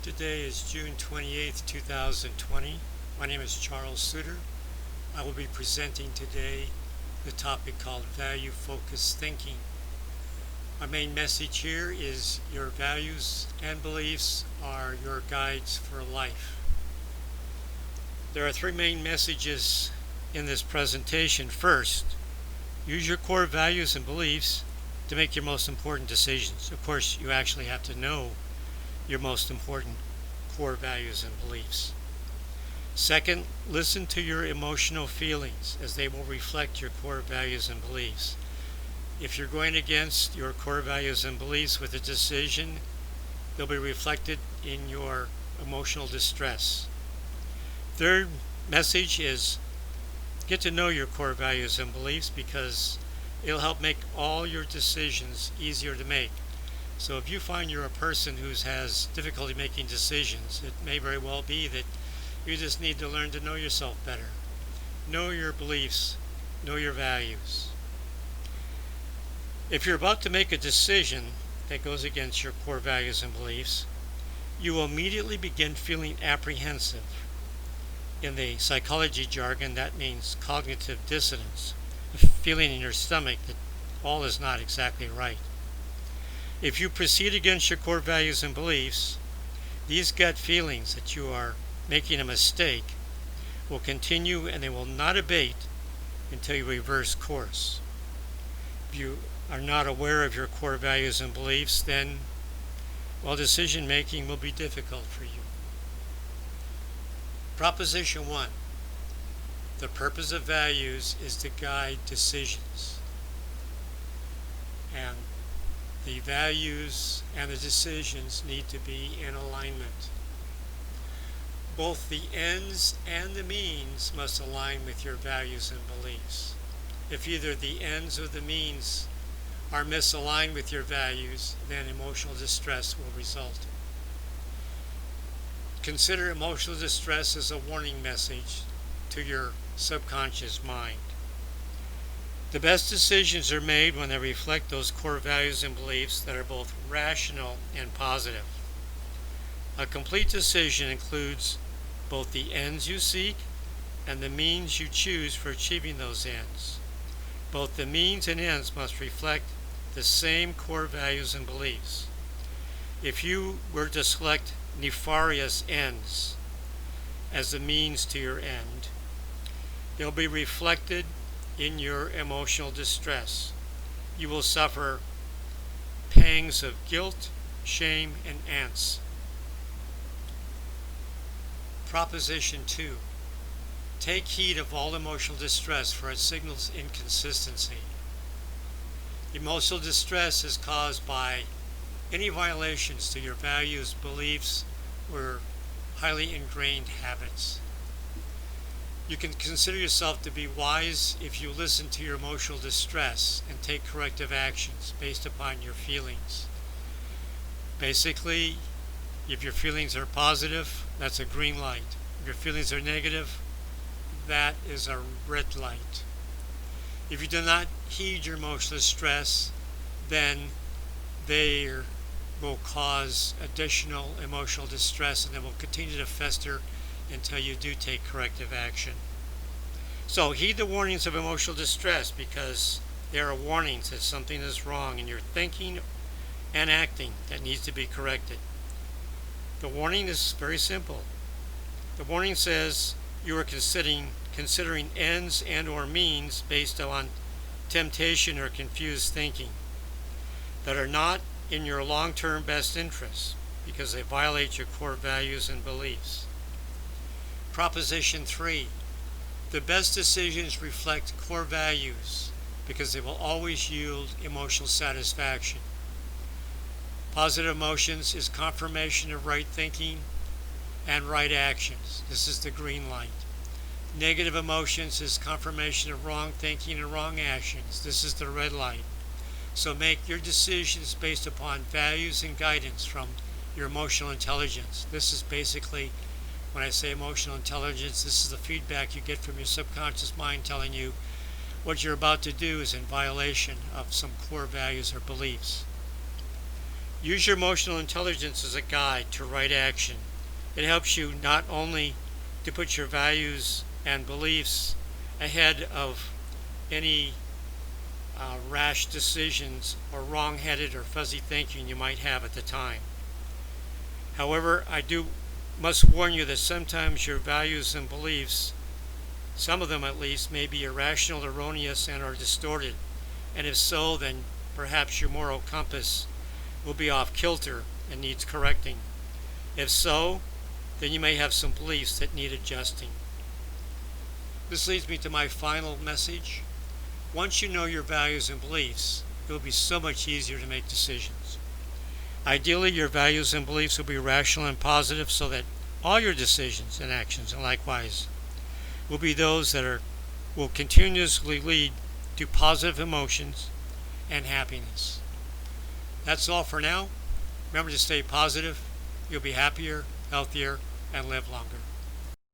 Today is June 28th, 2020. My name is Charles Suter. I will be presenting today the topic called value-focused thinking. My main message here is your values and beliefs are your guides for life. There are three main messages in this presentation. First, use your core values and beliefs to make your most important decisions. Of course, you actually have to know your most important core values and beliefs. Second, listen to your emotional feelings as they will reflect your core values and beliefs. If you're going against your core values and beliefs with a decision, they'll be reflected in your emotional distress. Third message is get to know your core values and beliefs because it'll help make all your decisions easier to make. So if you find you're a person who has difficulty making decisions, it may very well be that you just need to learn to know yourself better. Know your beliefs, know your values. If you're about to make a decision that goes against your core values and beliefs, you will immediately begin feeling apprehensive. In the psychology jargon, that means cognitive dissonance, a feeling in your stomach that all is not exactly right. If you proceed against your core values and beliefs, these gut feelings that you are making a mistake will continue and they will not abate until you reverse course. If you are not aware of your core values and beliefs, then, decision making will be difficult for you. Proposition 1. The purpose of values is to guide decisions. And the values and the decisions need to be in alignment. Both the ends and the means must align with your values and beliefs. If either the ends or the means are misaligned with your values, then emotional distress will result. Consider emotional distress as a warning message to your subconscious mind. The best decisions are made when they reflect those core values and beliefs that are both rational and positive. A complete decision includes both the ends you seek and the means you choose for achieving those ends. Both the means and ends must reflect the same core values and beliefs. If you were to select nefarious ends as the means to your end, they'll be reflected in your emotional distress. You will suffer pangs of guilt, shame, and angst. Proposition 2. Take heed of all emotional distress, for it signals inconsistency. Emotional distress is caused by any violations to your values, beliefs, or highly ingrained habits. You can consider yourself to be wise if you listen to your emotional distress and take corrective actions based upon your feelings. Basically, if your feelings are positive, that's a green light. If your feelings are negative, that is a red light. If you do not heed your emotional distress, then they will cause additional emotional distress and they will continue to fester until you do take corrective action. So heed the warnings of emotional distress because there are warnings that something is wrong in your thinking and acting that needs to be corrected. The warning is very simple. The warning says you are considering ends and or means based on temptation or confused thinking that are not in your long-term best interests because they violate your core values and beliefs. Proposition 3. The best decisions reflect core values because they will always yield emotional satisfaction. Positive emotions is confirmation of right thinking and right actions. This is the green light. Negative emotions is confirmation of wrong thinking and wrong actions. This is the red light. So make your decisions based upon values and guidance from your emotional intelligence. This is basically, when I say emotional intelligence, this is the feedback you get from your subconscious mind telling you what you're about to do is in violation of some core values or beliefs. Use your emotional intelligence as a guide to right action. It helps you not only to put your values and beliefs ahead of any rash decisions or wrong-headed or fuzzy thinking you might have at the time. However, I must warn you that sometimes your values and beliefs, some of them at least, may be irrational, erroneous, and are distorted. And if so, then perhaps your moral compass will be off kilter and needs correcting. If so, then you may have some beliefs that need adjusting. This leads me to my final message. Once you know your values and beliefs, it will be so much easier to make decisions. Ideally, your values and beliefs will be rational and positive so that all your decisions and actions, and likewise, will be those that will continuously lead to positive emotions and happiness. That's all for now. Remember to stay positive. You'll be happier, healthier, and live longer.